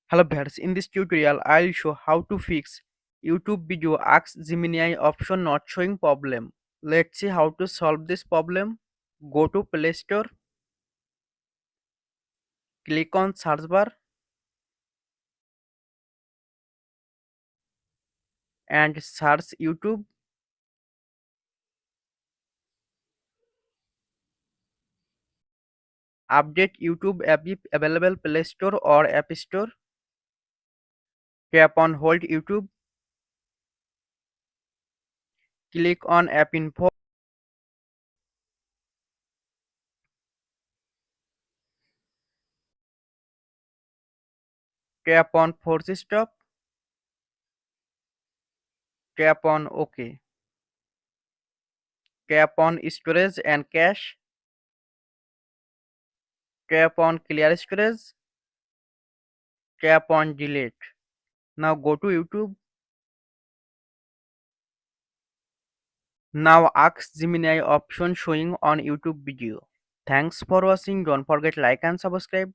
Hello viewers, in this tutorial I'll show how to fix YouTube video Ask Gemini option not showing problem. Let's see how to solve this problem. Go to Play Store, click on search bar and search YouTube. Update YouTube app if available Play Store or App Store. Tap on Hold YouTube. Click on App Info. Tap on Force Stop. Tap on OK. Tap on Storage and Cache. Tap on Clear Storage. Tap on Delete. Now go to YouTube. Now ask Gemini option showing on YouTube video. Thanks for watching. Don't forget like and subscribe.